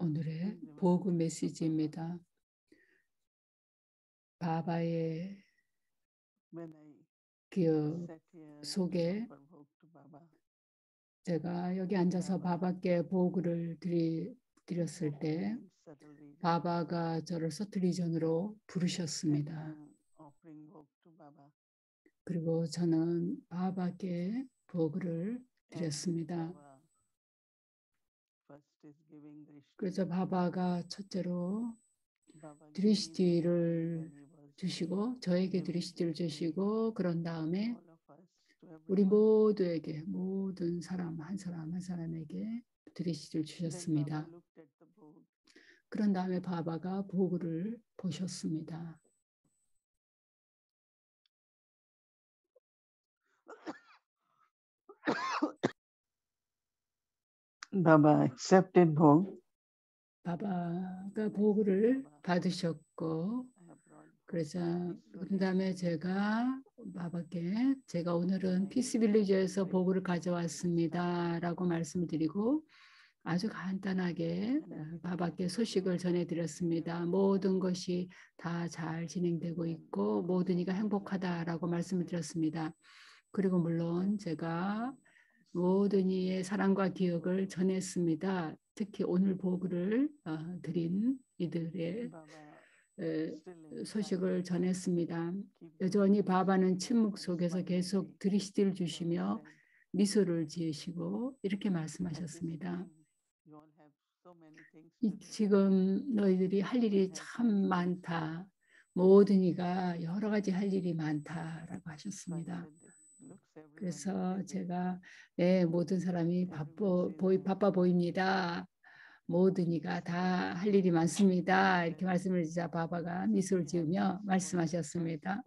오늘의 복음 메시지입니다. 바바의 기억 속에 제가 여기 앉아서 바바께 보고를 드렸을 때 바바가 저를 서트리전으로 부르셨습니다. 그리고 저는 바바께 보고를 드렸습니다. 그래서 바바가 첫째로 드리시티를 주시고 저에게 드리시티를 주시고 그런 다음에 우리 모두에게 모든 사람 한 사람 한 사람에게 드리시티를 주셨습니다. 그런 다음에 바바가 보고를 보셨습니다. Baba accepted Bhog. 바바가 보고를 받으셨고 그래서 그런 다음에 제가 바바께 제가 오늘은 피스빌리지에서 보고를 가져왔습니다 라고 말씀을 드리고 아주 간단하게 바바께 소식을 전해드렸습니다. 모든 것이 다 잘 진행되고 있고 모든 이가 행복하다라고 말씀을 드렸습니다. 그리고 물론 제가 모든 이의 사랑과 기억을 전했습니다. 특히 오늘 보고를 드린 이들의 소식을 전했습니다. 여전히 바바는 침묵 속에서 계속 드리시티를 주시며 미소를 지으시고 이렇게 말씀하셨습니다. 지금 너희들이 할 일이 참 많다. 모든 이가 여러 가지 할 일이 많다라고 하셨습니다. 그래서 제가 네, 모든 사람이 바빠 보입니다. 모든 이가 다 할 일이 많습니다. 이렇게 말씀을 주자 바바가 미소를 지으며 말씀하셨습니다.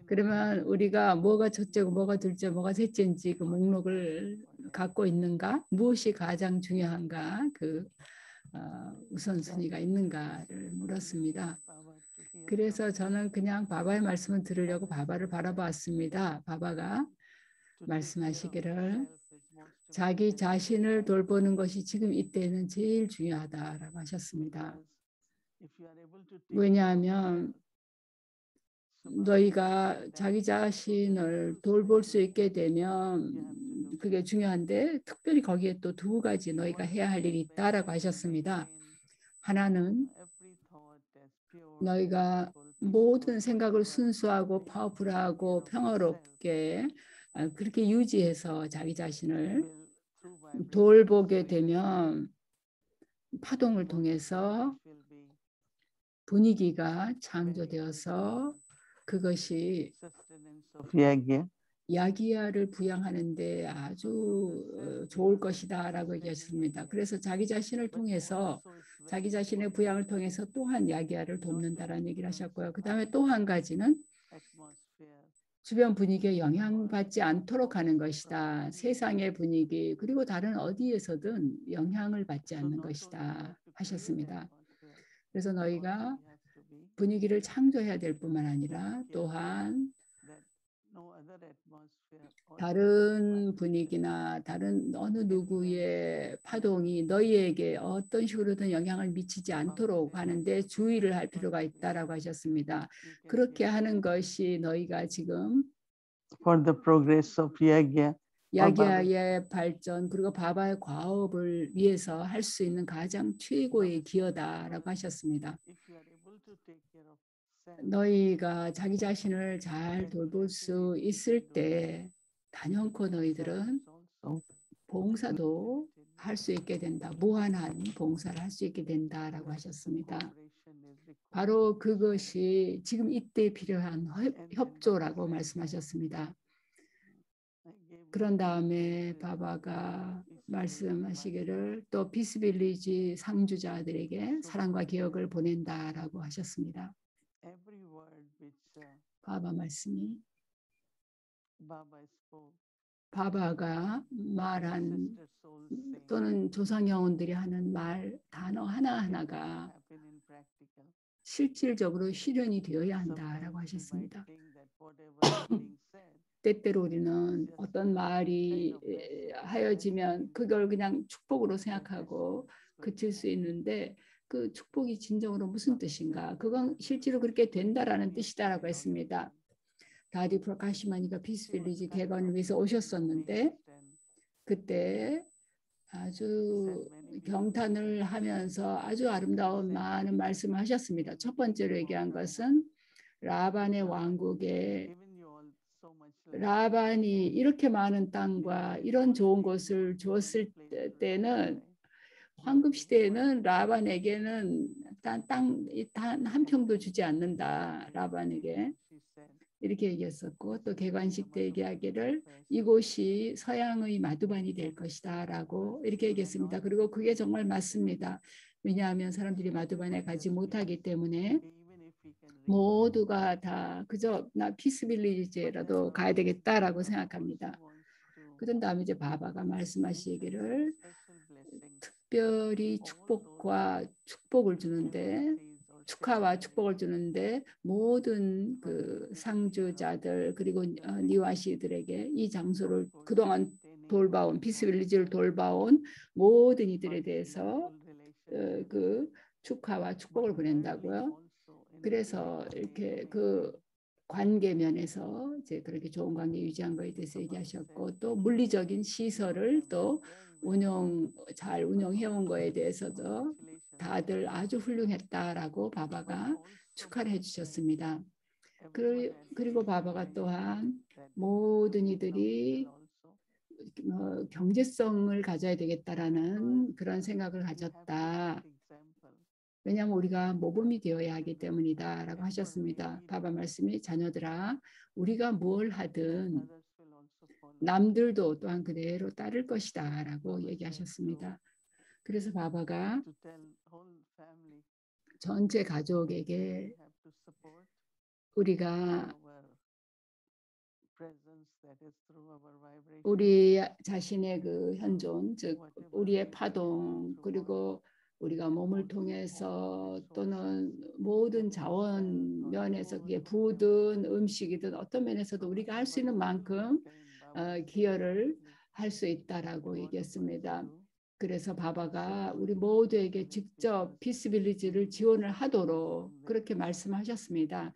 그러면 우리가 뭐가 첫째고 뭐가 둘째 뭐가 셋째인지 그 목록을 갖고 있는가? 무엇이 가장 중요한가? 그 우선순위가 있는가를 물었습니다. 그래서 저는 그냥 바바의 말씀을 들으려고 바바를 바라봤습니다. 바바가 말씀하시기를 자기 자신을 돌보는 것이 지금 이때는 제일 중요하다라고 하셨습니다. 왜냐하면 너희가 자기 자신을 돌볼 수 있게 되면 그게 중요한데 특별히 거기에 또 두 가지 너희가 해야 할 일이 있다라고 하셨습니다. 하나는 너희가 모든 생각을 순수하고 파워풀하고 평화롭게 그렇게 유지해서 자기 자신을 돌보게 되면 파동을 통해서 분위기가 창조되어서 그것이 야기야를 부양하는 데 아주 좋을 것이다 라고 얘기했습니다. 그래서 자기 자신을 통해서 자기 자신의 부양을 통해서 또한 야기야를 돕는다라는 얘기를 하셨고요. 그 다음에 또 한 가지는 주변 분위기에 영향받지 않도록 하는 것이다. 세상의 분위기 그리고 다른 어디에서든 영향을 받지 않는 것이다 하셨습니다. 그래서 너희가 분위기를 창조해야 될 뿐만 아니라 또한 다른 분위기나 다른 어느 누구의 파동이 너희에게 어떤 식으로든 영향을 미치지 않도록 하는데 주의를 할 필요가 있다라고 하셨습니다. 그렇게 하는 것이 너희가 지금 For the progress of 야기야의 발전 그리고 바바의 과업을 위해서 할 수 있는 가장 최고의 기여다라고 하셨습니다. 너희가 자기 자신을 잘 돌볼 수 있을 때 단연코 너희들은 봉사도 할 수 있게 된다. 무한한 봉사를 할 수 있게 된다라고 하셨습니다. 바로 그것이 지금 이때 필요한 협조라고 말씀하셨습니다. 그런 다음에 바바가 말씀하시기를 또 피스빌리지 상주자들에게 사랑과 기억을 보낸다라고 하셨습니다. 바바 말씀이 바바가 말한 또는 조상 영혼들이 하는 말 단어 하나하나가 실질적으로 실현이 되어야 한다라고 하셨습니다. 때때로 우리는 어떤 말이 하여지면 그걸 그냥 축복으로 생각하고 그칠 수 있는데 그 축복이 진정으로 무슨 뜻인가? 그건 실제로 그렇게 된다라는 뜻이다라고 했습니다. 다디 프라카시마니가 피스빌리지 개관을 위해서 오셨었는데 그때 아주 경탄을 하면서 아주 아름다운 많은 말씀을 하셨습니다. 첫 번째로 얘기한 것은 라반의 왕국에 라반이 이렇게 많은 땅과 이런 좋은 곳을 주었을 때는 황금 시대에는 라반에게는 단 한 평도 주지 않는다. 라반에게 이렇게 얘기했었고 또 개관식 때 얘기하기를 이곳이 서양의 마두반이 될 것이다 라고 이렇게 얘기했습니다. 그리고 그게 정말 맞습니다. 왜냐하면 사람들이 마두반에 가지 못하기 때문에 모두가 다 그저 나 피스빌리지라도 가야 되겠다라고 생각합니다. 그런 다음에 이제 바바가 말씀하시기를 특별히 축복을 주는데 축하와 축복을 주는데 모든 그 상주자들 그리고 니와시들에게 이 장소를 그동안 돌봐온 피스빌리지를 돌봐온 모든 이들에 대해서 그 축하와 축복을 보낸다고요. 그래서 이렇게 그 관계 면에서 이제 그렇게 좋은 관계 유지한 거에 대해서 얘기하셨고 또 물리적인 시설을 또 잘 운영해온 거에 대해서도 다들 아주 훌륭했다라고 바바가 축하를 해주셨습니다. 그리고 바바가 또한 모든 이들이 경제성을 가져야 되겠다라는 그런 생각을 가졌다. 왜냐하면 우리가 모범이 되어야 하기 때문이다 라고 하셨습니다. 바바 말씀이 자녀들아 우리가 뭘 하든 남들도 또한 그대로 따를 것이다 라고 얘기하셨습니다. 그래서 바바가 전체 가족에게 우리가 우리 자신의 그 현존, 즉 우리의 파동 그리고 우리가 몸을 통해서 또는 모든 자원 면에서 그게 부든 음식이든 어떤 면에서도 우리가 할 수 있는 만큼 기여를 할 수 있다라고 얘기했습니다. 그래서 바바가 우리 모두에게 직접 피스빌리지를 지원을 하도록 그렇게 말씀하셨습니다.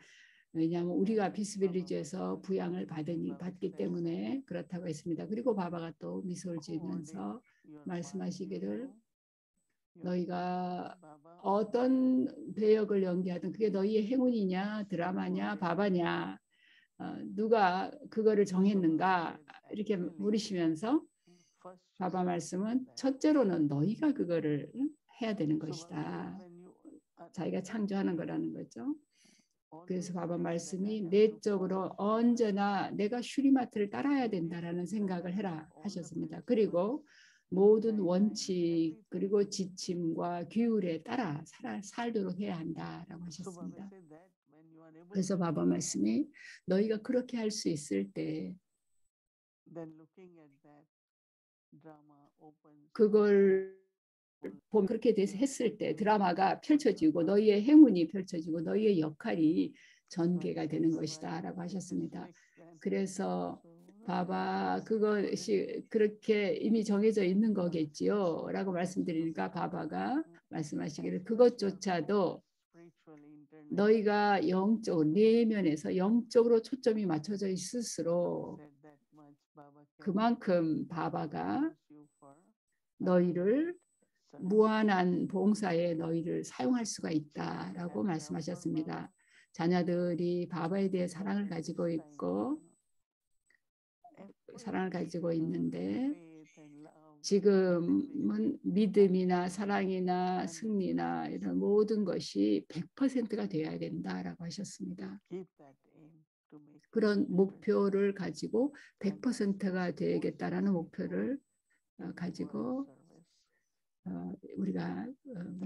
왜냐하면 우리가 피스빌리지에서 부양을 받기 때문에 그렇다고 했습니다. 그리고 바바가 또 미소를 지으면서 말씀하시기를 너희가 어떤 배역을 연기하든 그게 너희의 행운이냐 드라마냐 바바냐 누가 그거를 정했는가 이렇게 물으시면서 바바 말씀은 첫째로는 너희가 그거를 해야 되는 것이다. 자기가 창조하는 거라는 거죠. 그래서 바바 말씀이 내적으로 언제나 내가 슈리마트를 따라야 된다라는 생각을 해라 하셨습니다. 그리고 모든 원칙 그리고 지침과 규율에 따라 살도록 해야 한다라고 하셨습니다. 그래서 바바 말씀이 너희가 그렇게 할 수 있을 때 그걸 그렇게 했을 때 드라마가 펼쳐지고 너희의 행운이 펼쳐지고 너희의 역할이 전개가 되는 것이다 라고 하셨습니다. 그래서 바바 그것이 그렇게 이미 정해져 있는 거겠지요 라고 말씀드리니까 바바가 말씀하시기를 그것조차도 너희가 영적으로 내면에서 영적으로 초점이 맞춰져 있을수록 그만큼 바바가 너희를 무한한 봉사에 너희를 사용할 수가 있다라고 말씀하셨습니다. 자녀들이 바바에 대해 사랑을 가지고 있는데 지금은 믿음이나 사랑이나 승리나 이런 모든 것이 100%가 되어야 된다라고 하셨습니다. 그런 목표를 가지고 100%가 되겠다라는 목표를 가지고 우리가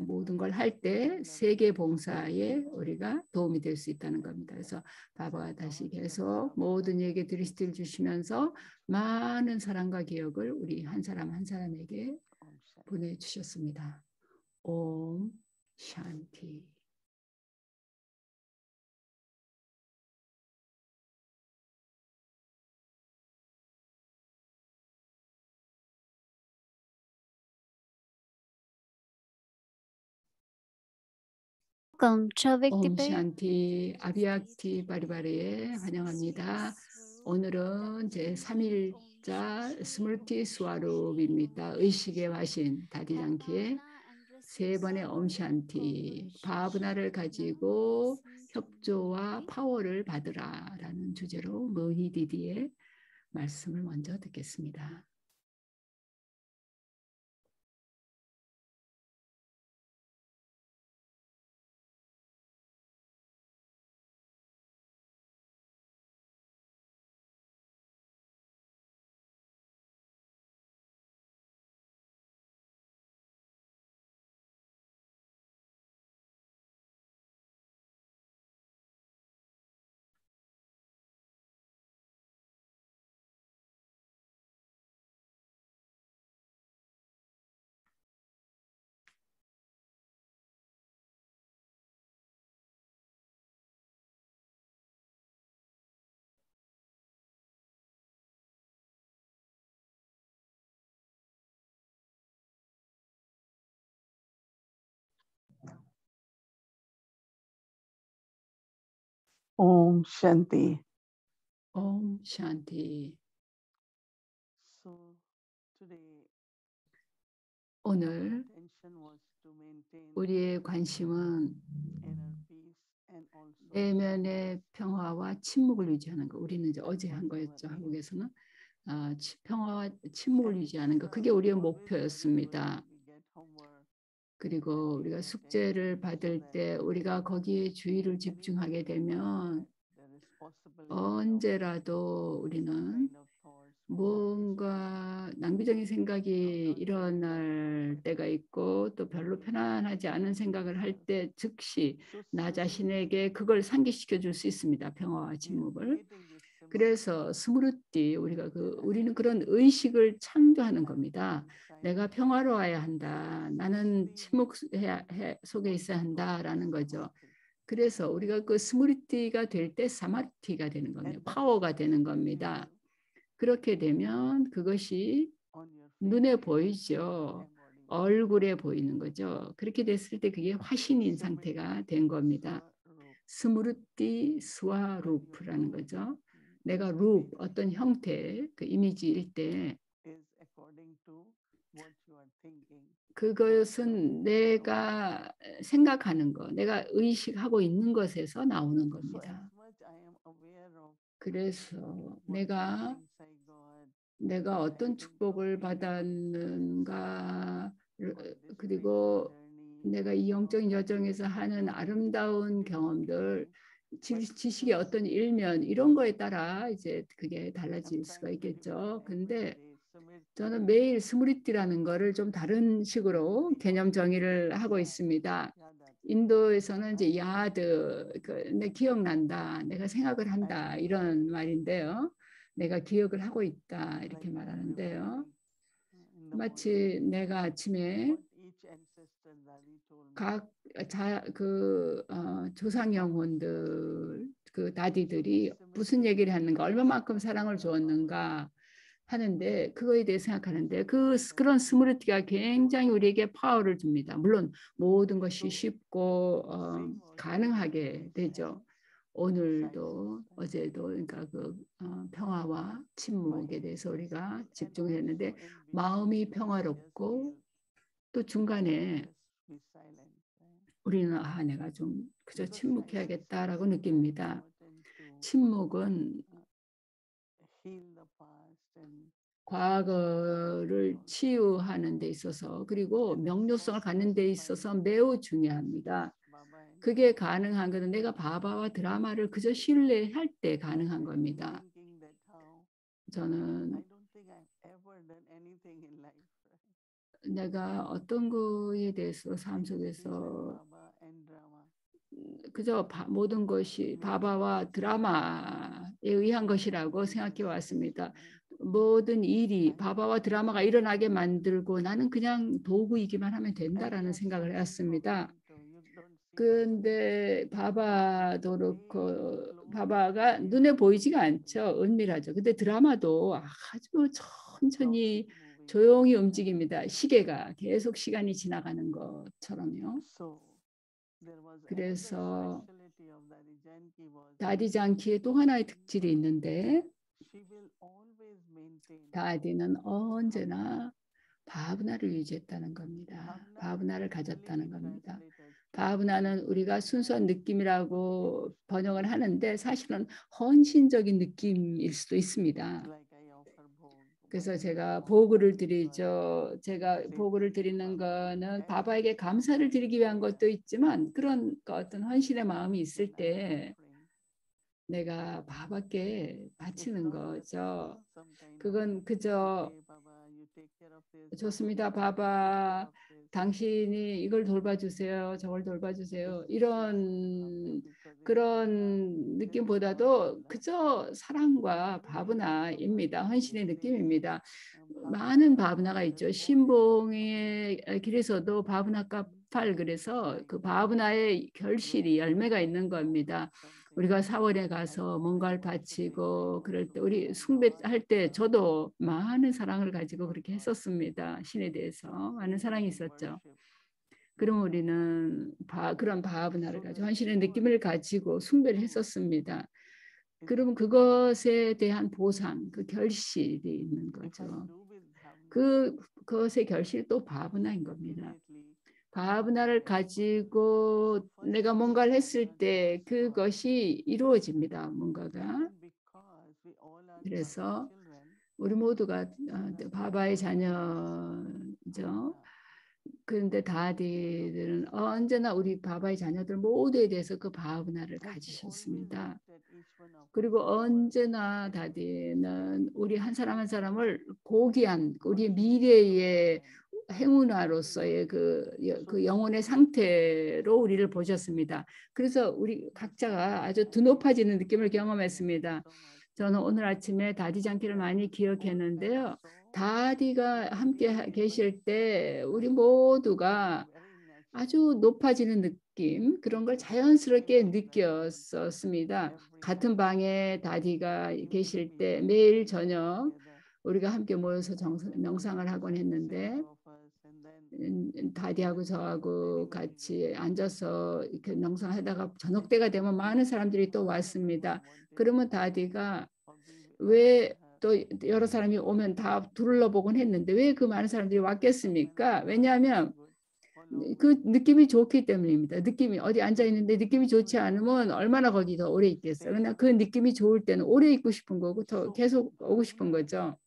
모든 걸 할 때 세계 봉사에 우리가 도움이 될 수 있다는 겁니다. 그래서 바바가 다시 계속 모든 이에게 드리스티를 주시면서 많은 사랑과 기억을 우리 한 사람 한 사람에게 보내주셨습니다. 옴 샨티. Welcome, 옴 Chaviktipe. 샨티 아비약티 바리바리에 환영합니다. 오늘은 제 3일자 스물티 스와룹입니다. 의식의 화신 다디장키의 세 번의 옴샨티 바브나를 가지고 협조와 파워를 받으라라는 주제로 머니디디의 말씀을 먼저 듣겠습니다. Om Shanti. 옴 샨티. So today 오늘 attention was to maintain 우리의 관심은 inner peace and also 내면의 평화와 침묵을 유지하는 거. 우리는 이제 어제 한 거였죠. 한국에서는 평화와 침묵을 유지하는 거. 그게 우리의 목표였습니다. 그리고 우리가 숙제를 받을 때 우리가 거기에 주의를 집중하게 되면 언제라도 우리는 뭔가 낭비적인 생각이 일어날 때가 있고 또 별로 편안하지 않은 생각을 할 때 즉시 나 자신에게 그걸 상기시켜 줄 수 있습니다. 평화와 침묵을. 그래서 스무르띠 우리는 그런 의식을 창조하는 겁니다. 내가 평화로워야 한다. 나는 침묵 속에 있어야 한다라는 거죠. 그래서 우리가 그 스무르띠가 될 때 사마르티가 되는 겁니다. 파워가 되는 겁니다. 그렇게 되면 그것이 눈에 보이죠. 얼굴에 보이는 거죠. 그렇게 됐을 때 그게 화신인 상태가 된 겁니다. 스무르띠 스와루프라는 거죠. 내가 룹, 어떤 형태, 그 이미지일 때 그것은 내가 생각하는 거, 내가 의식하고 있는 것에서 나오는 겁니다. 그래서 내가 어떤 축복을 받았는가, 그리고 내가 이 영적인 여정에서 하는 아름다운 경험들, 지식의 어떤 일면 이런 거에 따라 이제 그게 달라질 수가 있겠죠. 근데 저는 매일 스무리띠라는 거를 좀 다른 식으로 개념 정의를 하고 있습니다. 인도에서는 이제 야드, 내 기억난다, 내가 생각을 한다 이런 말인데요. 내가 기억을 하고 있다 이렇게 말하는데요. 마치 내가 아침에 각 조상 영혼들 그 다디들이 무슨 얘기를 하는가, 얼마만큼 사랑을 주었는가 하는데 그거에 대해 생각하는데 그런 스무르티가 굉장히 우리에게 파워를 줍니다. 물론 모든 것이 쉽고 가능하게 되죠. 오늘도 어제도 그러니까 평화와 침묵에 대해서 우리가 집중했는데 마음이 평화롭고 또 중간에 우리는 내가 좀 그저 침묵해야겠다라고 느낍니다. 침묵은 과거를 치유하는 데 있어서 그리고 명료성을 갖는 데 있어서 매우 중요합니다. 그게 가능한 것은 내가 바바와 드라마를 그저 신뢰할 때 가능한 겁니다. 저는 내가 어떤 거에 대해서 삶 속에서 그저 모든 것이 바바와 드라마에 의한 것이라고 생각해 왔습니다. 모든 일이 바바와 드라마가 일어나게 만들고 나는 그냥 도구이기만 하면 된다라는 생각을 했습니다. 그런데 바바도 그렇고 바바가 눈에 보이지가 않죠. 은밀하죠. 근데 드라마도 아주 천천히 조용히 움직입니다. 시계가 계속 시간이 지나가는 것처럼요. 그래서 다디장키의 또 하나의 특질이 있는데 다디는 언제나 바브나를 유지했다는 겁니다. 바브나를 가졌다는 겁니다. 바브나는 우리가 순수한 느낌이라고 번역을 하는데 사실은 헌신적인 느낌일 수도 있습니다. 그래서 제가 보고를 드리죠. 제가 보고를 드리는 거는 바바에게 감사를 드리기 위한 것도 있지만 그런 어떤 헌신의 마음이 있을 때 내가 바바께 바치는 거죠. 그건 그저 좋습니다. 바바, 당신이 이걸 돌봐주세요. 저걸 돌봐주세요. 이런 그런 느낌보다도 그저 사랑과 바브나입니다. 헌신의 느낌입니다. 많은 바브나가 있죠. 신봉의 길에서도 바브나가 8 그래서 그 바브나의 결실이 열매가 있는 겁니다. 우리가 사원에 가서 뭔가를 바치고 그럴 때 우리 숭배할 때 저도 많은 사랑을 가지고 그렇게 했었습니다. 신에 대해서 많은 사랑이 있었죠. 그럼 우리는 그런 바브나를 가지고 헌신의 느낌을 가지고 숭배를 했었습니다. 그러면 그것에 대한 보상, 그 결실이 있는 거죠. 그것의 결실이 또 바브나인 겁니다. 바브나를 가지고 내가 뭔가를 했을 때 그것이 이루어집니다. 뭔가가. 그래서 우리 모두가 바바의 자녀죠. 그런데 다디들은 언제나 우리 바바의 자녀들 모두에 대해서 그 바브나를 가지셨습니다. 그리고 언제나 다디는 우리 한 사람 한 사람을 고귀한 우리 미래의 행운아로서의 그 영혼의 상태로 우리를 보셨습니다. 그래서 우리 각자가 아주 드높아지는 느낌을 경험했습니다. 저는 오늘 아침에 다디 장기를 많이 기억했는데요. 다디가 함께 계실 때 우리 모두가 아주 높아지는 느낌 그런 걸 자연스럽게 느꼈었습니다. 같은 방에 다디가 계실 때 매일 저녁 우리가 함께 모여서 명상을 하곤 했는데 다디하고 저하고 같이 앉아서 이렇게 명상하다가 저녁 때가 되면 많은 사람들이 또 왔습니다. 그러면 다디가 왜 또 여러 사람이 오면 다 둘러보곤 했는데 왜 그 많은 사람들이 왔겠습니까? 왜냐하면 그 느낌이 좋기 때문입니다. 느낌이 어디 앉아 있는데 느낌이 좋지 않으면 얼마나 거기 더 오래 있겠어요. 그냥 그 느낌이 좋을 때는 오래 있고 싶은 거고 더 계속 오고 싶은 거죠.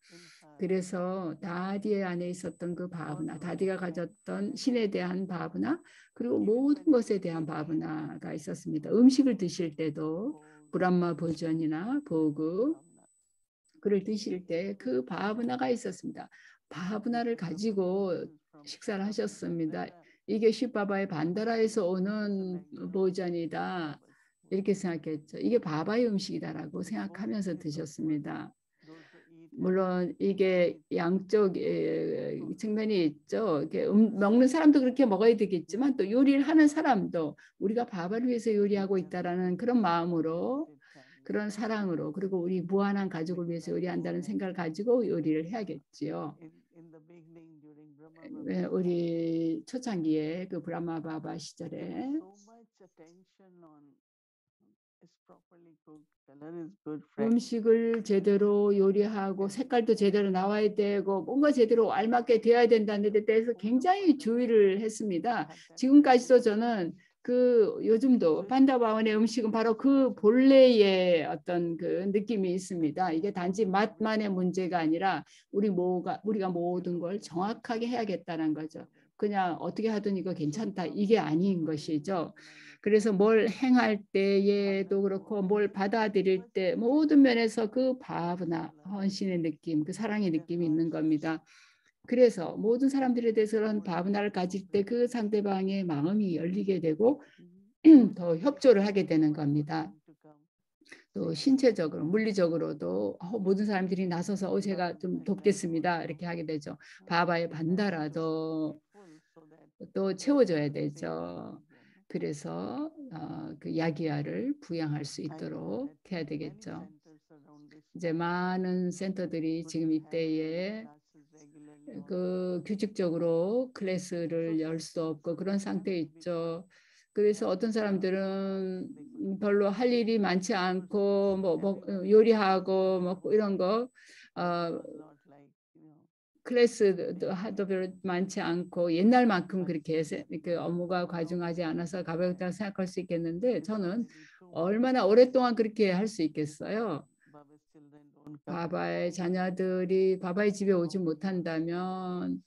그래서 다디의 안에 있었던 그 바브나, 다디가 가졌던 신에 대한 바브나, 그리고 모든 것에 대한 바브나가 있었습니다. 음식을 드실 때도 브람마 보전이나 보그 그를 드실 때 그 바브나가 있었습니다. 바브나를 가지고 식사를 하셨습니다. 이게 시바바의 반다라에서 오는 보전이다. 이렇게 생각했죠. 이게 바바의 음식이다라고 생각하면서 드셨습니다. 물론 이게 양쪽 측면이 있죠. 먹는 사람도 그렇게 먹어야 되겠지만 또 요리를 하는 사람도 우리가 바바를 위해서 요리하고 있다라는 그런 마음으로 그런 사랑으로 그리고 우리 무한한 가족을 위해서 요리한다는 생각을 가지고 요리를 해야겠지요. 우리 초창기에 그 브라마 바바 시절에 음식을 제대로 요리하고 색깔도 제대로 나와야 되고 뭔가 제대로 알맞게 되어야 된다는 데 대해서 굉장히 주의를 했습니다. 지금까지도 저는 그 요즘도 판다바원의 음식은 바로 그 본래의 어떤 그 느낌이 있습니다. 이게 단지 맛만의 문제가 아니라 우리가 모든 걸 정확하게 해야겠다는 거죠. 그냥 어떻게 하든 이거 괜찮다 이게 아닌 것이죠. 그래서 뭘 행할 때에도 그렇고 뭘 받아들일 때 모든 면에서 그 바브나 헌신의 느낌, 그 사랑의 느낌이 있는 겁니다. 그래서 모든 사람들에 대해서 그런 바브나를 가질 때 그 상대방의 마음이 열리게 되고 더 협조를 하게 되는 겁니다. 또 신체적으로, 물리적으로도 모든 사람들이 나서서 제가 좀 돕겠습니다. 이렇게 하게 되죠. 바바의 반다라도 또 채워줘야 되죠. 그래서 그 야기야를 부양할 수 있도록 해야 되겠죠. 이제 많은 센터들이 지금 이때에 그 규칙적으로 클래스를 열 수 없고 그런 상태에 있죠. 그래서 어떤 사람들은 별로 할 일이 많지 않고 뭐 요리하고 뭐 이런 거 클래스도 하도 별로 많지 않고 옛날만큼 그렇게 그 업무가 과중하지 않아서 가볍다고 생각할 수 있겠는데 저는 얼마나 오랫동안 그렇게 할 수 있겠어요. 바바의 자녀들이 바바의 집에 오지 못한다면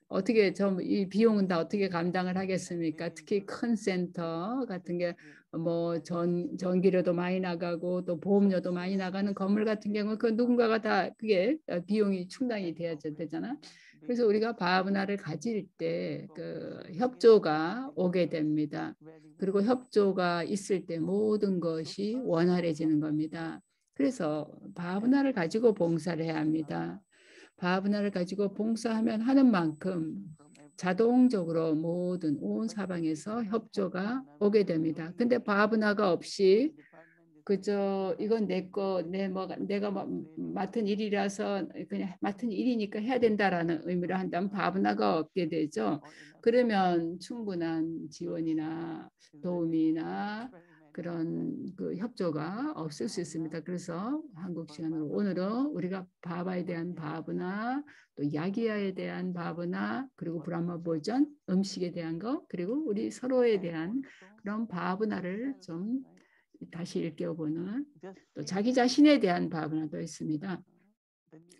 어떻게 이 비용은 다 어떻게 감당을 하겠습니까? 특히 큰 센터 같은 게 뭐 전기료도 많이 나가고 또 보험료도 많이 나가는 건물 같은 경우 그 누군가가 다 그게 비용이 충당이 돼야 되잖아. 그래서 우리가 바브나를 가질 때 그 협조가 오게 됩니다. 그리고 협조가 있을 때 모든 것이 원활해지는 겁니다. 그래서 바브나를 가지고 봉사를 해야 합니다. 바브나를 가지고 봉사하면 하는 만큼 자동적으로 모든 온 사방에서 협조가 오게 됩니다. 근데 바브나가 없이 그저 이건 내가 맡은 일이라서 그냥 맡은 일이니까 해야 된다라는 의미로 한다면 바브나가 없게 되죠. 그러면 충분한 지원이나 도움이나 그런 그 협조가 없을 수 있습니다. 그래서 한국 시간으로 오늘은 우리가 바바에 대한 바브나 또 야기야에 대한 바브나 그리고 브라마 보전 음식에 대한 거 그리고 우리 서로에 대한 그런 바브나를 좀 다시 일깨워보는 또 자기 자신에 대한 바브나도 있습니다.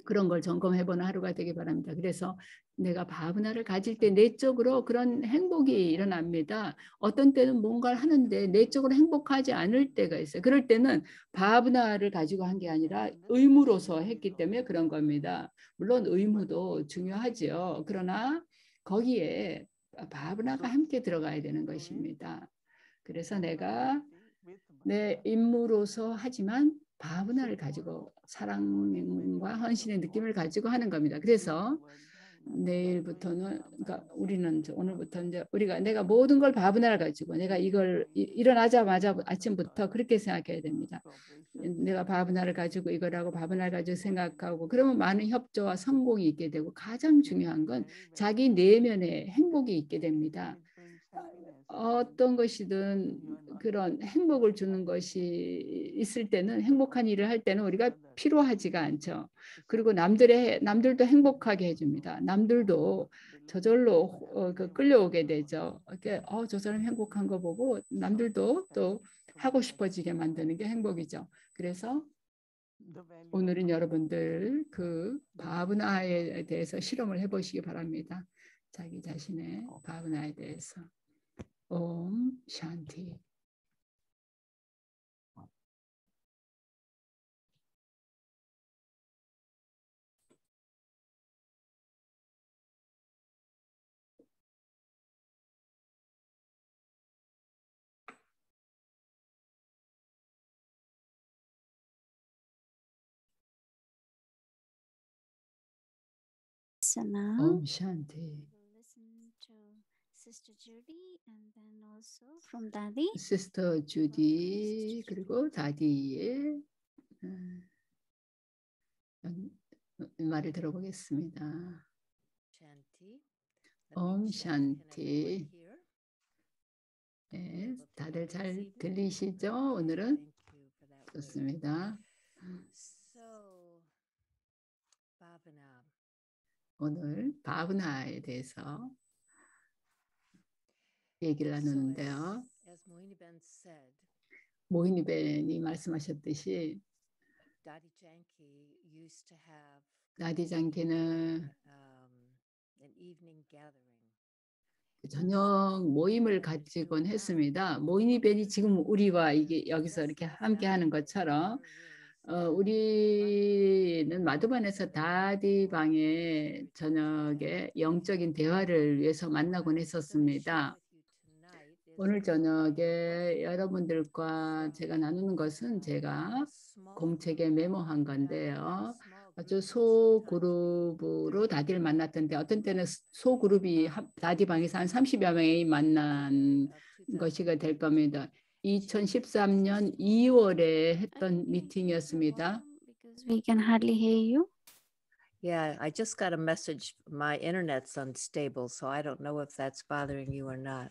그런 걸 점검해보는 하루가 되기 바랍니다. 그래서 내가 바브나를 가질 때 내적으로 그런 행복이 일어납니다. 어떤 때는 뭔가를 하는데 내적으로 행복하지 않을 때가 있어요. 그럴 때는 바브나를 가지고 한 게 아니라 의무로서 했기 때문에 그런 겁니다. 물론 의무도 중요하지요. 그러나 거기에 바브나가 함께 들어가야 되는 것입니다. 그래서 내가 내 임무로서 하지만 바브나를 가지고 사랑과 헌신의 느낌을 가지고 하는 겁니다. 그래서 내일부터는 그러니까 우리는 오늘부터 이제 우리가 내가 모든 걸 바브나를 가지고 내가 이걸 일어나자마자 아침부터 그렇게 생각해야 됩니다. 내가 바브나를 가지고 이거라고 바브나를 가지고 생각하고 그러면 많은 협조와 성공이 있게 되고 가장 중요한 건 자기 내면에 행복이 있게 됩니다. 어떤 것이든 그런 행복을 주는 것이 있을 때는 행복한 일을 할 때는 우리가 피로하지가 않죠. 그리고 남들도 행복하게 해줍니다. 남들도 저절로 끌려오게 되죠. 저 사람 행복한 거 보고 남들도 또 하고 싶어지게 만드는 게 행복이죠. 그래서 오늘은 여러분들 그 바브나에 대해서 실험을 해보시기 바랍니다. 자기 자신의 바브나에 대해서. 옴 샨티. 옴 샨티. Sister Judy and then also from Daddy. 시스터 주디 그리고 다디의 말을 들어보겠습니다. 옴 샨티. 네, 다들 잘 들리시죠? 오늘은 좋습니다. 오늘 바브나에 대해서 얘기를 나누는데요. 모히니벤이 말씀하셨듯이 나디 장키는 저녁 모임을 가지곤 했습니다. 모히니벤이 지금 우리와 이게 여기서 이렇게 함께 하는 것처럼 우리는 마두반에서 다디 방에 저녁에 영적인 대화를 위해서 만나곤 했었습니다. 오늘 저녁에 여러분들과 제가 나누는 것은 제가 공책에 메모한 건데요. 아주 소그룹으로 다디를 만났던데 어떤 때는 소그룹이 다디 방에서 한 30여 명이 만난 것이가 될 겁니다. 2013년 2월에 했던 미팅이었습니다. Because we can hardly hear you. Yeah, I just got a message. My internet's unstable, so I don't know if that's bothering you or not.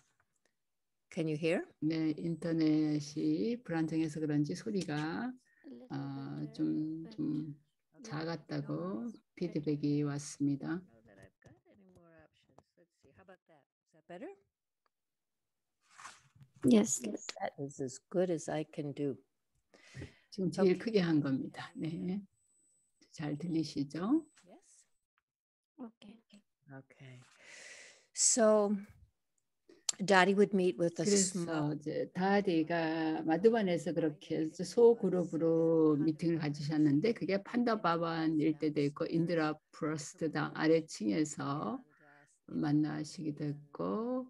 Can you hear? 네, 인터넷이 불안정해서 그런지 소리가 A little better, 좀 but 작았다고 피드백이 왔습니다. Know that I've got any more options. Let's see. How about that? Is that better? yes. That is as good as I can do. 지금 제일 크게 한 겁니다. 네, 잘 들리시죠? Yes. Okay. Okay. So Daddy would meet with a small. 그래서 이제 다디가 마드반에서 그렇게 소그룹으로 미팅을 가지셨는데 그게 판다바반 일대도 있고 인드라프로스트당 아래층에서 만나시기도 했고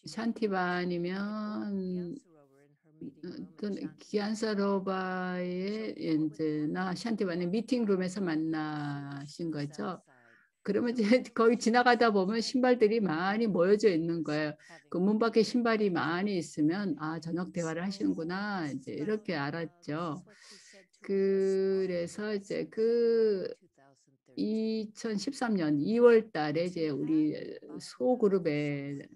샨티반이면 또 기안사로바의 이제나 샨티반의 미팅룸에서 만나신 거죠. 그러면 이제 거기 지나가다 보면 신발들이 많이 모여져 있는 거예요. 그 문 밖에 신발이 많이 있으면 아 저녁 대화를 하시는구나 이제 이렇게 알았죠. 그래서 이제 그 2013년 2월 달에 이제 우리 소그룹에게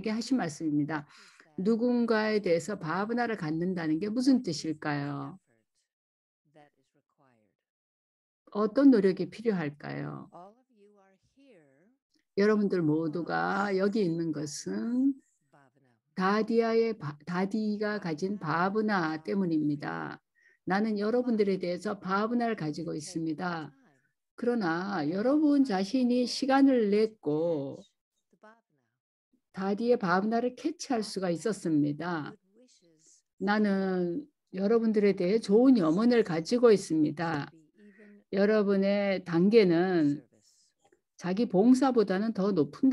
하신 말씀입니다. 누군가에 대해서 바브나를 갖는다는 게 무슨 뜻일까요? 어떤 노력이 필요할까요? 여러분들 모두가 여기 있는 것은 다디가 가진 바브나 때문입니다. 나는 여러분들에 대해서 바브나를 가지고 있습니다. 그러나 여러분 자신이 시간을 냈고 다디의 바브나를 캐치할 수가 있었습니다. 나는 여러분들에 대해 좋은 염원을 가지고 있습니다. 여러분의 단계는 자기 봉사보다는 더 높은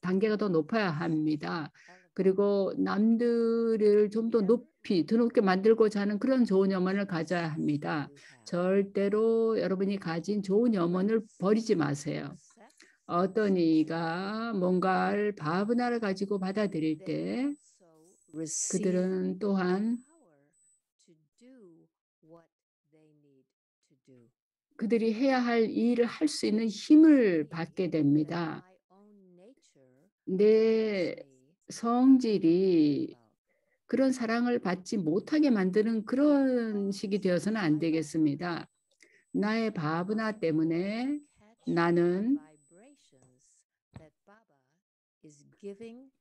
단계가 더 높아야 합니다. 그리고 남들을 좀 더 높게 만들고자 하는 그런 좋은 염원을 가져야 합니다. 절대로 여러분이 가진 좋은 염원을 버리지 마세요. 어떤 이가 뭔가를 바브나를 가지고 받아들일 때 그들은 또한 그들이 해야 할 일을 할 수 있는 힘을 받게 됩니다. 내 성질이 그런 사랑을 받지 못하게 만드는 그런 식이 되어서는 안 되겠습니다. 나의 바브나 때문에 나는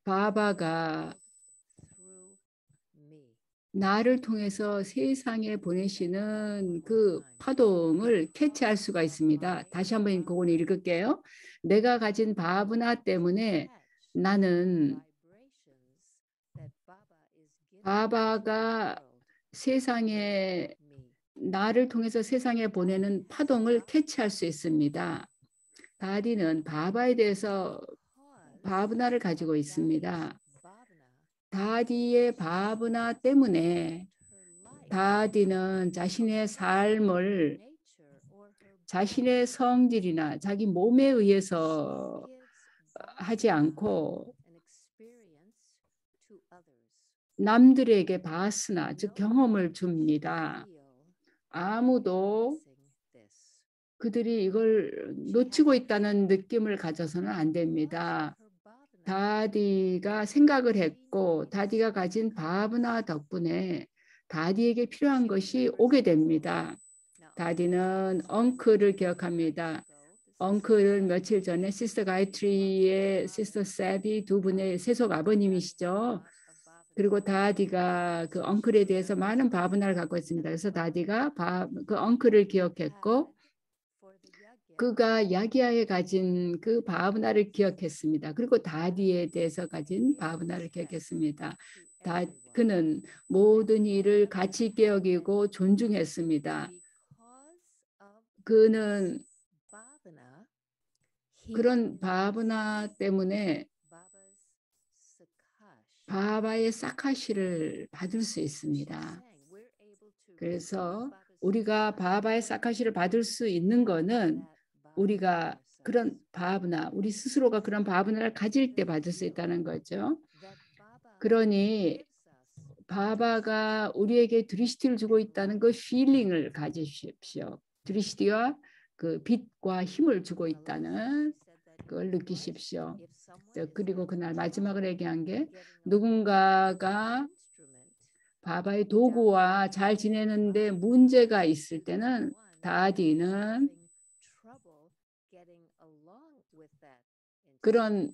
바바가 나를 통해서 세상에 보내시는 그 파동을 캐치할 수가 있습니다. 다시 한번 그걸 읽을게요. 내가 가진 바브나 때문에 나는 바바가 세상에 나를 통해서 세상에 보내는 파동을 캐치할 수 있습니다. 다디는 바바에 대해서 바브나를 가지고 있습니다. 다디의 바브나 때문에 다디는 자신의 삶을 자신의 성질이나 자기 몸에 의해서 하지 않고 남들에게 바스나 즉 경험을 줍니다. 아무도 그들이 이걸 놓치고 있다는 느낌을 가져서는 안 됩니다. 다디가 생각을 했고 다디가 가진 바브나 덕분에 다디에게 필요한 것이 오게 됩니다. 다디는 엉클을 기억합니다. 엉클을 며칠 전에 시스터 가이트리의 시스터 세비 두 분의 세속 아버님이시죠. 그리고 다디가 그 엉클에 대해서 많은 바브나를 갖고 있습니다. 그래서 다디가 그 엉클을 기억했고 그가 야기야에 가진 그 바브나를 기억했습니다. 그리고 다디에 대해서 가진 바브나를 기억했습니다. 그는 모든 일을 가치 있게 여기고 존중했습니다. 그는 그런 바브나 때문에 바바의 사카시를 받을 수 있습니다. 그래서 우리가 바바의 사카시를 받을 수 있는 것은 우리가 그런 바브나, 우리 스스로가 그런 바브나를 가질 때 받을 수 있다는 거죠. 그러니 바바가 우리에게 드리시티를 주고 있다는 그 필링을 가지십시오. 드리시티와 그 빛과 힘을 주고 있다는 그걸 느끼십시오. If someone 그리고 그날 마지막으로 얘기한 게 getting along 누군가가 instrument, 바바의 도구와 잘 지내는데 문제가 있을 때는 다디는 having trouble getting along with that instrument. 그런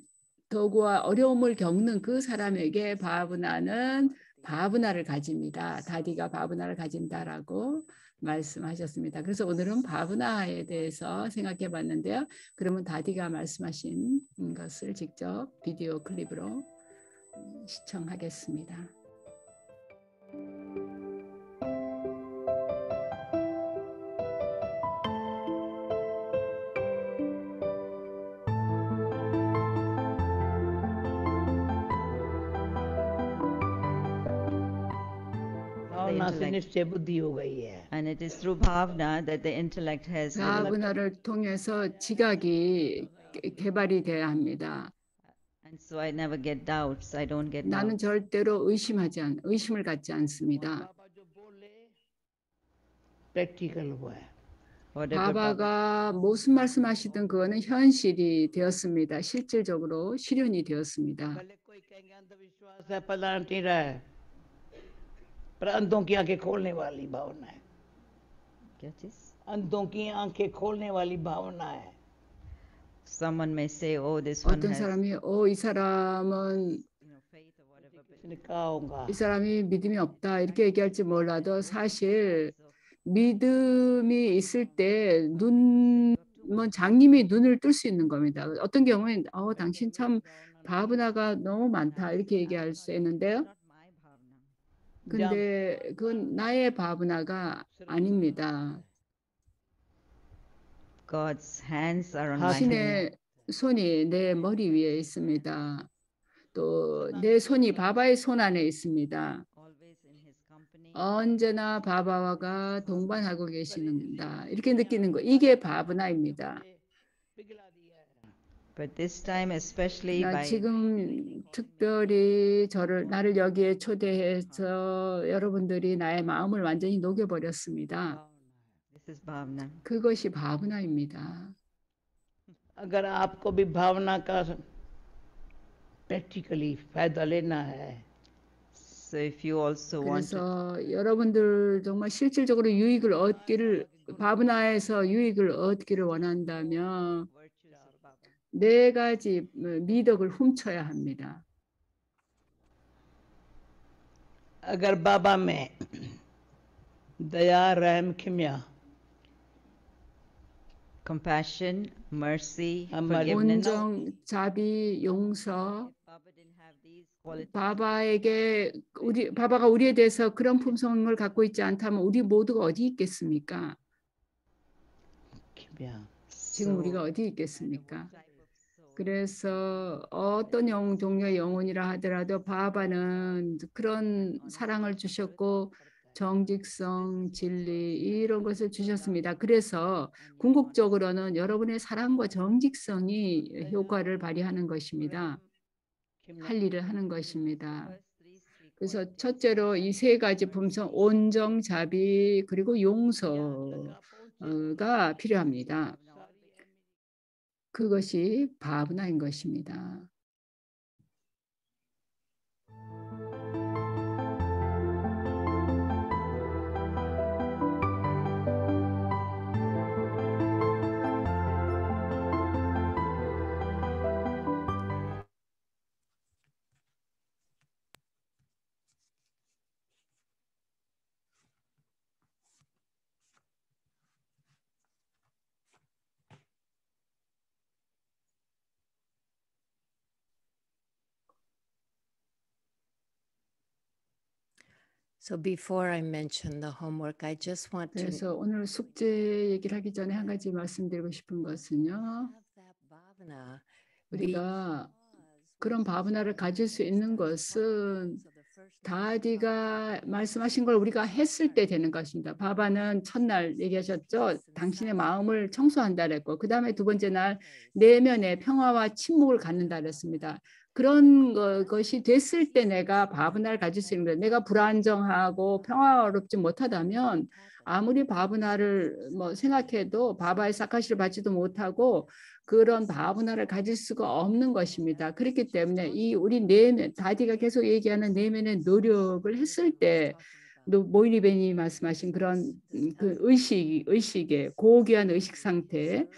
도구와 어려움을 겪는 그 사람에게 바브나는 바브나를 가집니다. 다디가 바브나를 가진다라고 말씀하셨습니다. 그래서 오늘은 바브나에 대해서 생각해 봤는데요. 그러면 다디가 말씀하신 것을 직접 비디오 클립으로 시청하겠습니다. भावना से निश्चय बुद्धि हो गई है And it is through bhavna that the intellect has developed. 바브나를 통해서 지각이 개발이 돼야 합니다. And so I never get doubts. I don't get 나는 doubts. 절대로 의심을 갖지 않습니다. बाबा जो बोले प्रैक्टिकल हुआ है Whatever Baba 바바가 무슨 말씀하시든 그거는 현실이 되었습니다. 실질적으로 실현이 되었습니다. भले कोई कहेंगे अंधविश्वास है पता नहीं रहा है पर अंधों की आंखें खोलने वाली भावना है क्या चीज? अंधों की आंखें खोलने वाली भावना है Someone may say, "Oh, this one 어떤 has, 사람이 이 사람은 faith or whatever." But किसने कहा होगा 이 사람이 믿음이 없다 이렇게 얘기할지 몰라도 사실 믿음이 있을 때 장님이 눈을 뜰 수 있는 겁니다. 어떤 경우엔 당신 참 바브나가 너무 많다 이렇게 얘기할 수 있는데요. not my bhavna. 근데 그건 나의 바브나가 아닙니다. God's hands are on my head. 신의 손이 내 머리 위에 있습니다. 또 내 손이 바바의 손 안에 있습니다. Always in his company. 언제나 바바와가 동반하고 계시는다. 이렇게 느끼는 거. 이게 바브나입니다. पिघला दिया है But this time, especially 나 by 지금 특별히 나를 여기에 초대해서 여러분들이 나의 마음을 완전히 녹여버렸습니다. this is bhavna. 그것이 바브나입니다. अगर आपको भी भावना का प्रैक्टिकली फायदा लेना है So if you also want to, 그래서 여러분들 정말 실질적으로 바브나에서 유익을 얻기를 원한다면 virtues of Baba. 네 가지 미덕을 훔쳐야 합니다. अगर बाबा में दया रहम खिम्या Compassion, mercy, हमारी forgiveness. 온정, 자비, 용서. Baba didn't have these qualities. 바바가 우리에 대해서 그런 품성을 갖고 있지 않다면 우리 모두가 어디 있겠습니까? खिम्या 지금 우리가 어디 있겠습니까? 그래서 어떤 종류의 영혼이라 하더라도 바바는 그런 사랑을 주셨고 정직성, 진리 이런 것을 주셨습니다. 그래서 궁극적으로는 여러분의 사랑과 정직성이 효과를 발휘하는 것입니다. 할 일을 하는 것입니다. 그래서 첫째로 이 세 가지 품성, 온정, 자비 그리고 용서가 필요합니다. 그것이 바브나인 것입니다. So before I mention the homework, I just want to 그래서 오늘 숙제 얘기를 하기 전에 한 가지 말씀드리고 싶은 것은요. have that bhavana 우리가 그런 바브나를 가질 수 있는 것은 다디가 말씀하신 걸 우리가 했을 때 되는 것입니다. 바바는 첫날 얘기하셨죠. 당신의 마음을 청소한다 그랬고 그 다음에 두 번째 날 내면의 평화와 침묵을 갖는다 그랬습니다. 그런 것이 됐을 때 내가 바브나를 가질 수 있는 거예요. 내가 불안정하고 평화롭지 못하다면 아무리 바브나를 뭐 생각해도 바바의 사카시를 받지도 못하고 그런 바브나를 가질 수가 없는 것입니다. 그렇기 때문에 이 우리 내면, 다디가 계속 얘기하는 내면의 노력을 했을 때 모이니베니 말씀하신 그런 그 의식의 고귀한 의식 상태,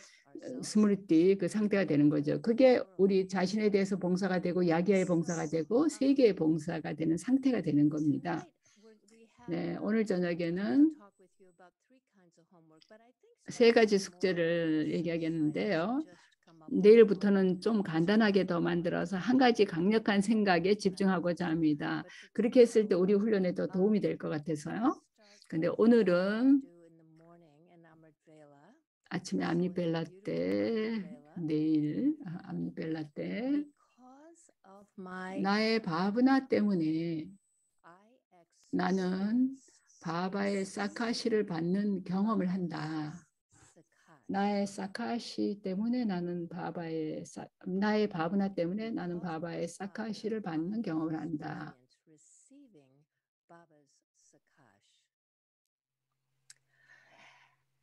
스무리티 그 상태가 되는 거죠. 그게 우리 자신에 대해서 봉사가 되고 야기의 봉사가 되고 세계의 봉사가 되는 상태가 되는 겁니다. 네, 오늘 저녁에는 세 가지 숙제를 얘기하겠는데요. 내일부터는 좀 간단하게 더 만들어서 한 가지 강력한 생각에 집중하고자 합니다. 그렇게 했을 때 우리 훈련에 더 도움이 될 것 같아서요. 근데 오늘은 아침에 암니벨라 때, 내일 암니벨라 때 나의 바브나 때문에 나는 바바의 사카시를 받는 경험을 한다. 나의 사카시 때문에 나는 나의 바브나 때문에 나는 바바의 사카시를 받는 경험을 한다.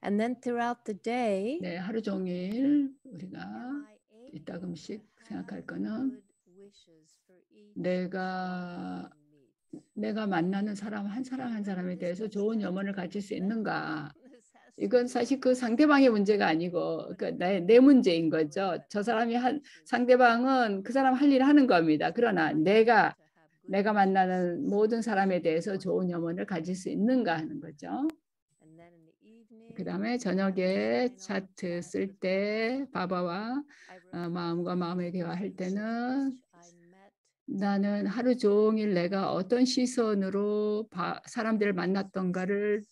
And then throughout the day, 네, 하루 종일 우리가 이따금씩 생각할 거는 내가 만나는 사람 한 사람에 대해서 좋은 염원을 가질 수 있는가? 이건 사실 그 상대방의 문제가 아니고 내 문제인 거죠. 저 사람이 상대방은 그 사람 할 일을 하는 겁니다. 그러나 내가 만나는 모든 사람에 대해서 좋은 염원을 가질 수 있는가 하는 거죠. 그 다음에 저녁에 차트 쓸 때 바바와 마음과 마음의 대화할 때는 나는 하루 종일 내가 어떤 시선으로 사람들을 만났던가를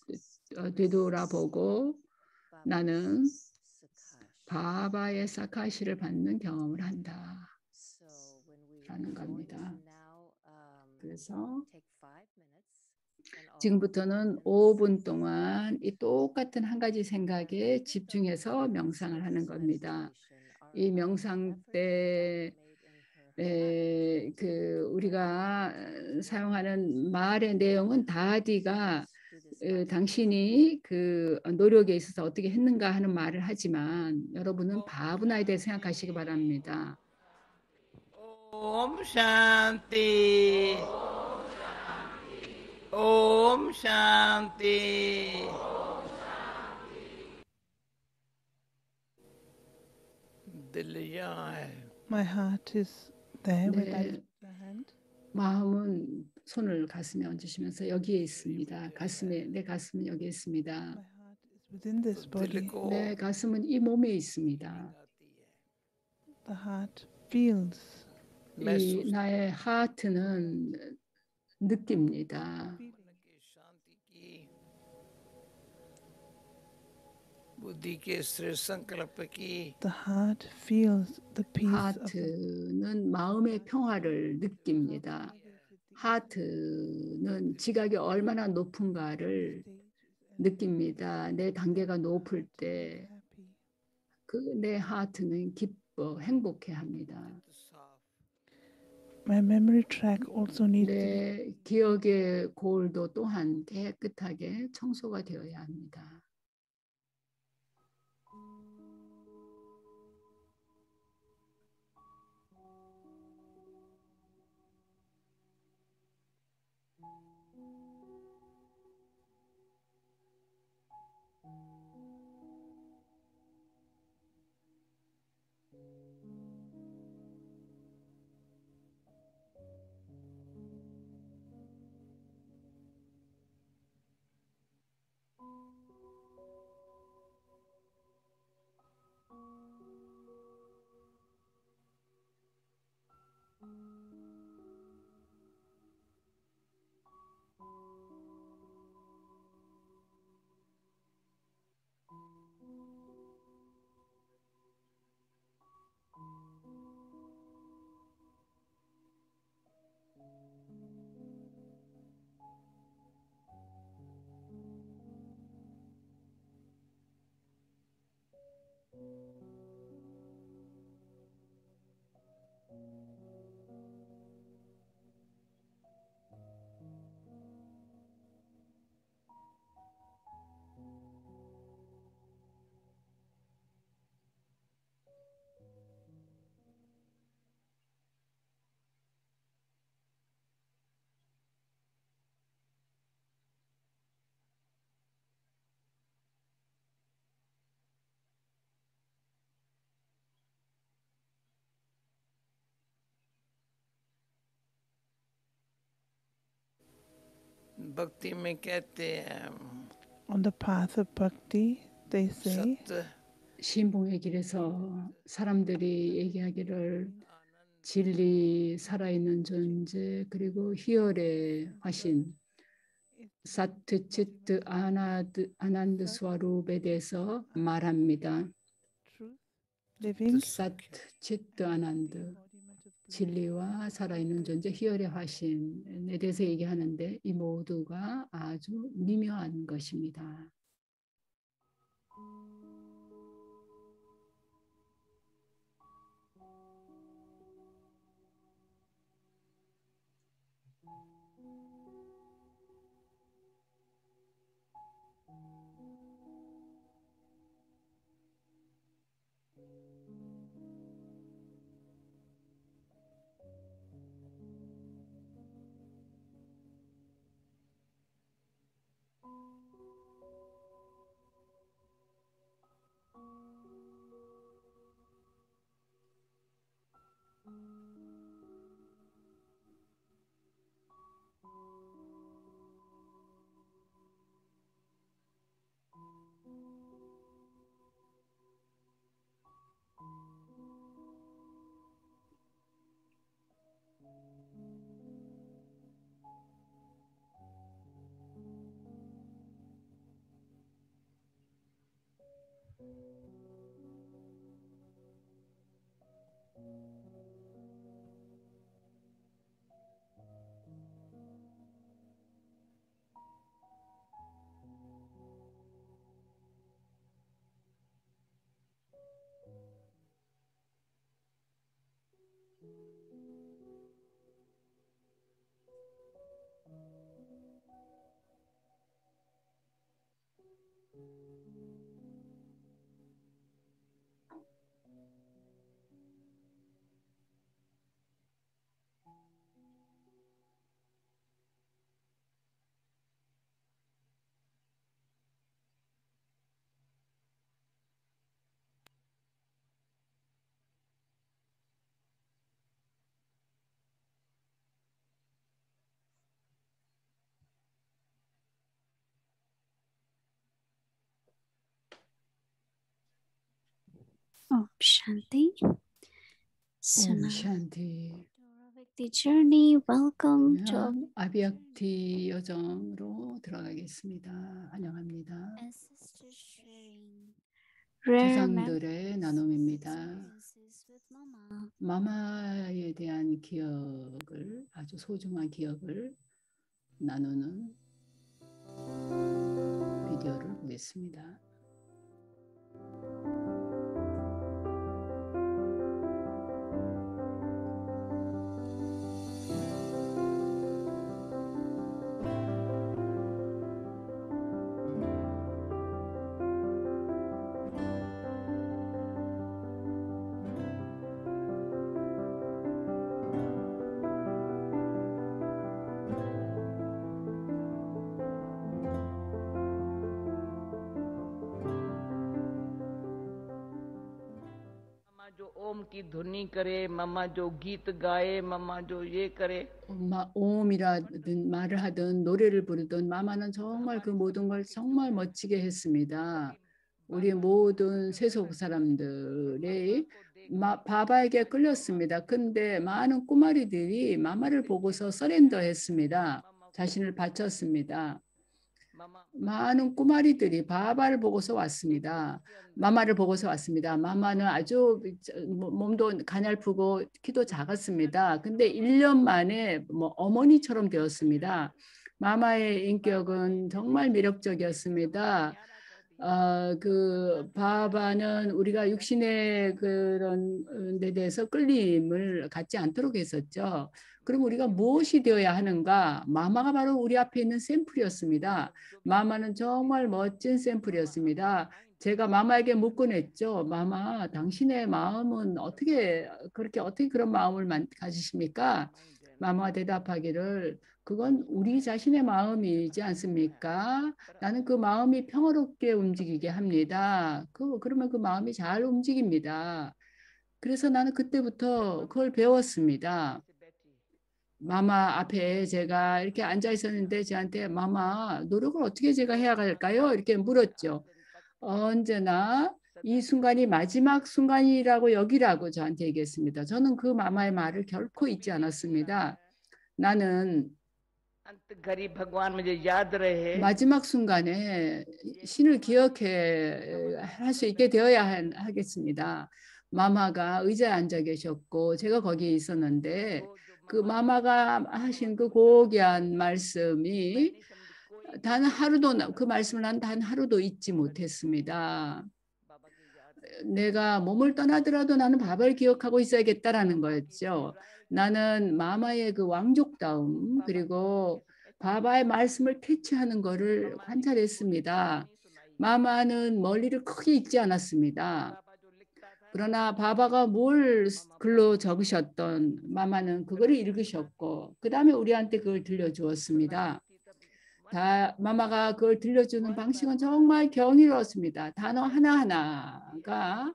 되돌아보고 나는 바바의 사카시를 받는 경험을 한다 라는 겁니다. 그래서 지금부터는 5분 동안 이 똑같은 한 가지 생각에 집중해서 명상을 하는 겁니다. 이 명상 때 우리가 사용하는 말의 내용은 다디가 당신이 그 노력에 있어서 어떻게 했는가 하는 말을 하지만 여러분은 바브나에 대해 생각하시기 바랍니다. Om Shanti. Om Shanti. दिल यहाँ है. My heart is there where I 네, lift my hand. 마음은 손을 가슴에 얹으시면서 여기에 있습니다. 내 가슴은 여기에 있습니다. My heart is within this body. दिल को 내 가슴은 이 몸에 있습니다. The heart feels. 이 나의 하트는 느낍니다. शांति की बुद्धि के स्थिर संकल्प की The heart feels the peace of the 하트는 마음의 평화를 느낍니다. 하트는 지각이 얼마나 높은가를 느낍니다. 내 단계가 높을 때 내 하트는 기뻐 행복해합니다. My memory track also needs to be 내 기억의 거울도 또한 깨끗하게 청소가 되어야 합니다. भक्ति में कहते हैं On the path of bhakti, they say, सत्य 신봉의 길에서 사람들이 얘기하기를 진리, 살아있는 존재, 그리고 희열의 화신, 사트, 치트, 아난드 스와룹에 대해서 말합니다. truth, living, 사트, 치트, 아난드, 진리와 살아있는 존재, 희열의 화신에 대해서 얘기하는데 이 모두가 아주 미묘한 것입니다. Om Shanti. So 옴 now, 샨티. the journey. Welcome to 그러면 아비약티 여정으로 들어가겠습니다. 환영합니다. Ancestors sharing rare 조상들의 나눔입니다. experiences with Mama. 마마에 대한 기억을, 아주 소중한 기억을 나누는 비디오를 보겠습니다. जो ओम की धुनी करे, मम्मा जो गीत गाए, मम्मा जो ये करे. 오음이라든 말을 하든 노래를 부르든 마마는 정말 그 모든 걸 정말 멋지게 했습니다. 우리 모든 세속 사람들이 바바에게 끌렸습니다. 근데 많은 꼬마리들이 마마를 보고서 서렌더했습니다. 자신을 바쳤습니다. 많은 꼬마리들이 바바를 보고서 왔습니다. 마마를 보고서 왔습니다. 마마는 아주 몸도 가냘프고 키도 작았습니다. 근데 1년 만에 어머니처럼 되었습니다. 마마의 인격은 정말 매력적이었습니다. 그 바바는 우리가 육신의 그런 데 대해서 끌림을 갖지 않도록 했었죠. 그럼 우리가 무엇이 되어야 하는가? 마마가 바로 우리 앞에 있는 샘플이었습니다. 마마는 정말 멋진 샘플이었습니다. 제가 마마에게 묻곤 했죠. 마마, 당신의 마음은 어떻게 그런 마음을 가지십니까? 마마가 대답하기를 그건 우리 자신의 마음이지 않습니까? 나는 그 마음이 평화롭게 움직이게 합니다. 그러면 그 마음이 잘 움직입니다. 그래서 나는 그때부터 그걸 배웠습니다. 마마 앞에 제가 이렇게 앉아 있었는데 저한테 마마 노력을 어떻게 제가 해야 할까요? 이렇게 물었죠. 언제나 이 순간이 마지막 순간이라고 여기라고 저한테 얘기했습니다. 저는 그 마마의 말을 결코 잊지 않았습니다. 나는 마지막 순간에 신을 기억해 할 수 있게 되어야 하겠습니다. 마마가 의자에 앉아 계셨고 제가 거기에 있었는데 그 마마가 하신 그 고귀한 말씀이 단 하루도 그 말씀을 난 단 하루도 잊지 못했습니다. 내가 몸을 떠나더라도 나는 바바를 기억하고 있어야겠다라는 거였죠. 나는 마마의 그 왕족다움 그리고 바바의 말씀을 캐치하는 것을 관찰했습니다. 마마는 멀리를 크게 읽지 않았습니다. 그러나 바바가 뭘 글로 적으셨던 마마는 그거를 읽으셨고 그 다음에 우리한테 그걸 들려주었습니다. 마마가 그걸 들려주는 방식은 정말 경이로웠습니다. 단어 하나하나가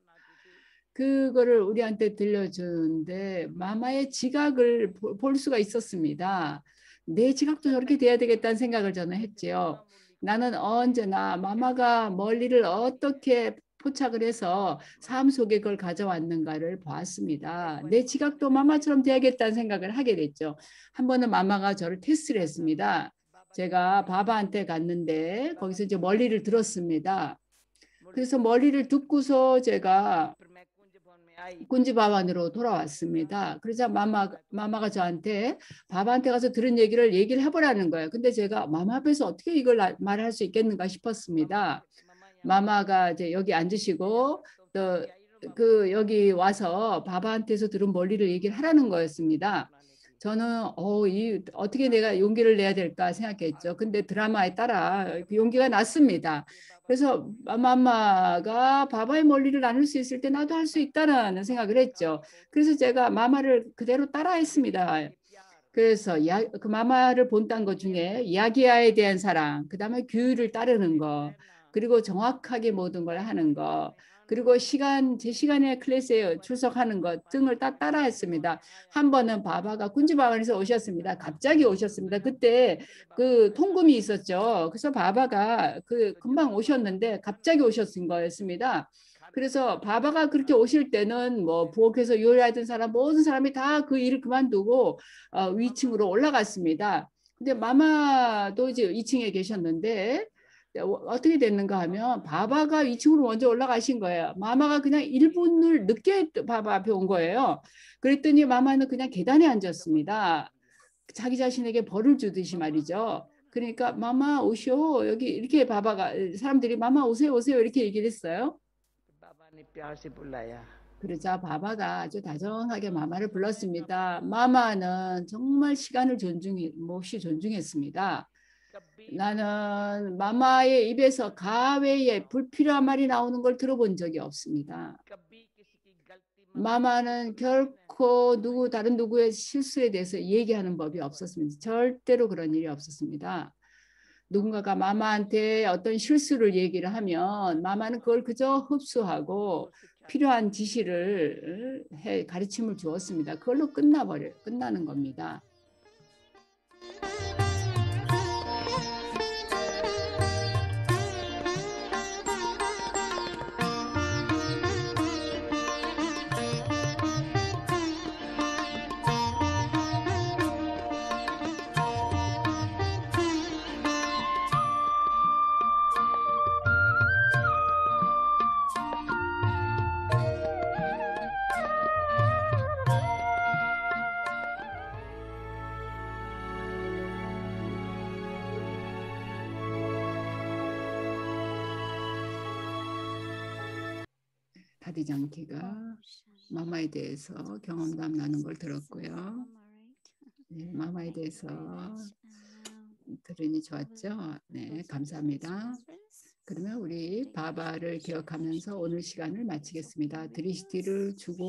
그거를 우리한테 들려주는데 마마의 지각을 볼 수가 있었습니다. 내 지각도 저렇게 돼야 되겠다는 생각을 저는 했지요. 나는 언제나 마마가 멀리를 어떻게 포착을 해서 삶 속에 그걸 가져왔는가를 보았습니다. 내 지각도 마마처럼 돼야겠다는 생각을 하게 됐죠. 한 번은 마마가 저를 테스트를 했습니다. 제가 바바한테 갔는데 거기서 이제 멀리를 들었습니다. 그래서 멀리를 듣고서 제가 군지바반으로 돌아왔습니다. 그러자 마마가 저한테 바바한테 가서 들은 얘기를 해보라는 거예요. 근데 제가 마마 앞에서 어떻게 이걸 말할 수 있겠는가 싶었습니다. 마마가 이제 여기 앉으시고 또 여기 와서 바바한테서 들은 멀리를 얘기를 하라는 거였습니다. 저는 어떻게 내가 용기를 내야 될까 생각했죠. 근데 드라마에 따라 용기가 났습니다. 그래서 마마가 바바의 멀리를 나눌 수 있을 때 나도 할 수 있다는 생각을 했죠. 그래서 제가 마마를 그대로 따라했습니다. 그래서 그 마마를 본딴 것 중에 야기야에 대한 사랑, 그 다음에 규율을 따르는 거, 그리고 정확하게 모든 걸 하는 거, 그리고 제 시간에 클래스에 출석하는 것 등을 다 따라했습니다. 한 번은 바바가 군지바반에서 오셨습니다. 갑자기 오셨습니다. 그때 그 통금이 있었죠. 그래서 바바가 금방 오셨는데 갑자기 오셨은 거였습니다. 그래서 바바가 그렇게 오실 때는 뭐 부엌에서 요리하던 사람 모든 사람이 다 그 일을 그만두고 위층으로 올라갔습니다. 근데 마마도 이제 2층에 계셨는데 어떻게 됐는가 하면 바바가 2층으로 먼저 올라가신 거예요. 마마가 그냥 1분을 늦게 바바 앞에 온 거예요. 그랬더니 마마는 그냥 계단에 앉았습니다. 자기 자신에게 벌을 주듯이 말이죠. 그러니까 마마 오쇼 여기 이렇게 바바가 사람들이 마마 오세요 이렇게 얘기를 했어요. 그러자 바바가 아주 다정하게 마마를 불렀습니다. 마마는 정말 시간을 몹시 존중했습니다. 나는 마마의 입에서 가외에 불필요한 말이 나오는 걸 들어본 적이 없습니다. 마마는 결코 다른 누구의 실수에 대해서 얘기하는 법이 없었습니다. 절대로 그런 일이 없었습니다. 누군가가 마마한테 어떤 실수를 얘기를 하면 마마는 그걸 그저 흡수하고 필요한 지시를 가르침을 주었습니다. 그걸로 끝나는 겁니다. 다디장키가 마마에 대해서 경험담 나눈 걸 들었고요. 네, 마마에 대해서 들으니 좋았죠? 네, 감사합니다. 그러면 우리 바바를 기억하면서 오늘 시간을 마치겠습니다. 드리시티를 주고